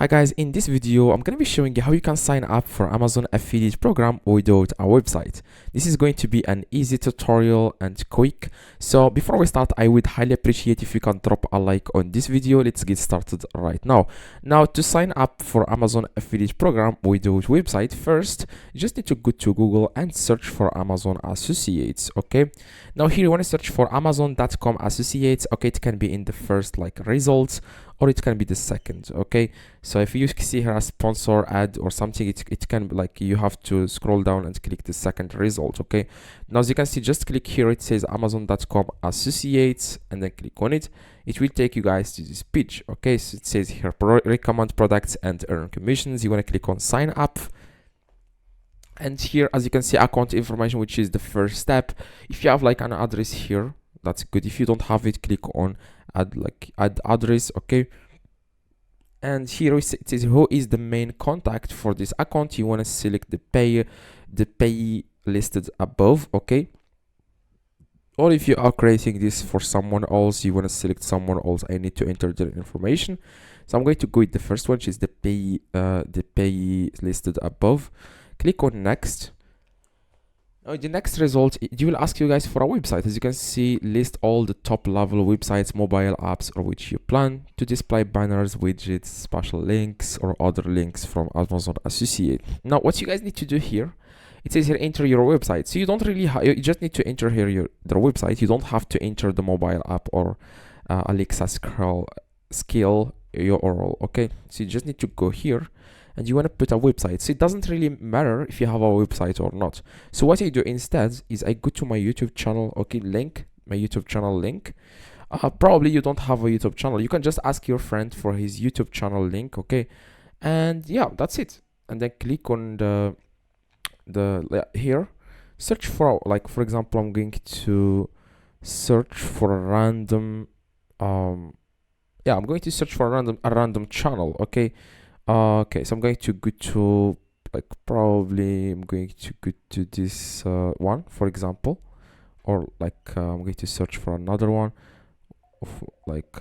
Hi guys, in this video I'm going to be showing you how you can sign up for Amazon affiliate program without a website. This is going to be an easy tutorial and quick. So before we start, I would highly appreciate if you can drop a like on this video. Let's get started right now. Now, to sign up for Amazon affiliate program without website, first you just need to go to Google and search for Amazon Associates. Okay, now here you want to search for Amazon.com Associates. Okay, it can be in the first results, or it can be the second. Okay, so if you see here a sponsor ad or something, it can be you have to scroll down and click the second result. Okay, now as you can see, just click here, it says Amazon.com Associates, and then click on it. It will take you guys to this page. Okay, so it says here recommend products and earn commissions. You want to click on sign up, and here as you can see, account information, which is the first step. If you have an address here, that's good. If you don't have it, click on add address. Okay, and here it says who is the main contact for this account. You want to select the pay listed above. Okay, or if you are creating this for someone else, you want to select someone else. I need to enter their information, so I'm going to go with the first one, which is the pay listed above. Click on next. Now the next result, it will ask you guys for a website. As you can see, list all the top level websites, mobile apps, or which you plan to display banners, widgets, special links, or other links from Amazon Associate. Now what you guys need to do here, it says here enter your website. So you don't really you just need to enter here their website. You don't have to enter the mobile app or Alexa skill URL. Okay, so you just need to go here and you want to put a website. So it doesn't really matter if you have a website or not. So what I do instead is I go to my YouTube channel. Okay, link my YouTube channel link. Probably you don't have a YouTube channel, you can just ask your friend for his YouTube channel link. Okay, and yeah, that's it. And then click on the here, search for for example, I'm going to search for a random I'm going to search for a random channel. Okay, okay, so I'm going to go to probably I'm going to go to this one, for example, or I'm going to search for another one of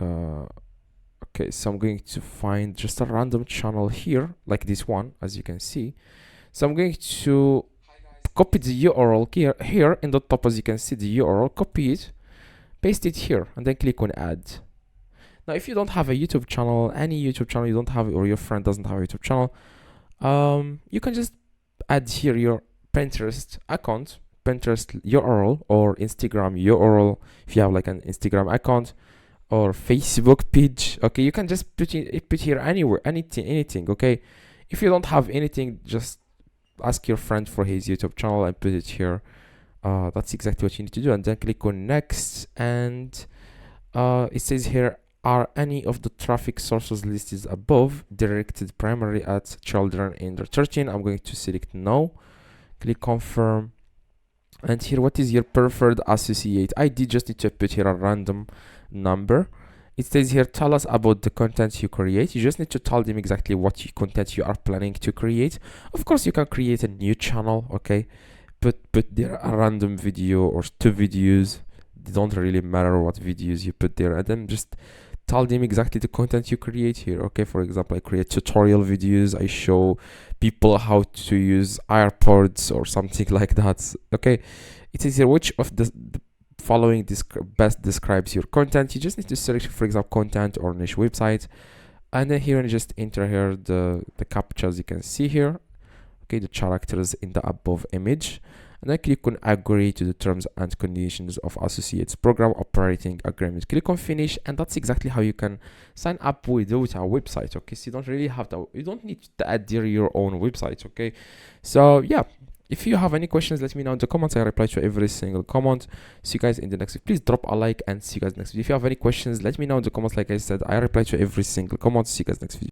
okay, so I'm going to find just a random channel here, like this one, as you can see. So I'm going to copy the URL here in the top. As you can see, the URL, copy it, paste it here, and then click on add. Now, if you don't have a YouTube channel, any YouTube channel you don't have, or your friend doesn't have a YouTube channel, you can just add here your Pinterest account, Pinterest URL, or Instagram URL if you have an Instagram account, or Facebook page. Okay, you can just put here anywhere, anything. Okay, if you don't have anything, just ask your friend for his YouTube channel and put it here. That's exactly what you need to do, and then click on next. And it says here, are any of the traffic sources listed above directed primarily at children under 13? I'm going to select no, click confirm. And here, what is your preferred associate ID? Just need to put here a random number. It says here, tell us about the content you create. You just need to tell them exactly what content you are planning to create. Of course, you can create a new channel. Okay, put there a random video or 2 videos. They don't really matter what videos you put there, and then just tell them exactly the content you create here. Okay, for example, I create tutorial videos, I show people how to use AirPods or something like that. Okay, it says here, which of the following best describes your content. You just need to search, for example, content or niche website, and then here and just enter here the captchas you can see here. Okay, the characters in the above image, and then click on agree to the terms and conditions of Associates Program Operating Agreement. Click on finish, and that's exactly how you can sign up without a website. Okay, so you don't really have to, you don't need to add your own website. Okay, so yeah, if you have any questions, let me know in the comments. I reply to every single comment. See you guys in the next video. Please drop a like and see you guys next video. If you have any questions, let me know in the comments. Like I said, I reply to every single comment. See you guys next video.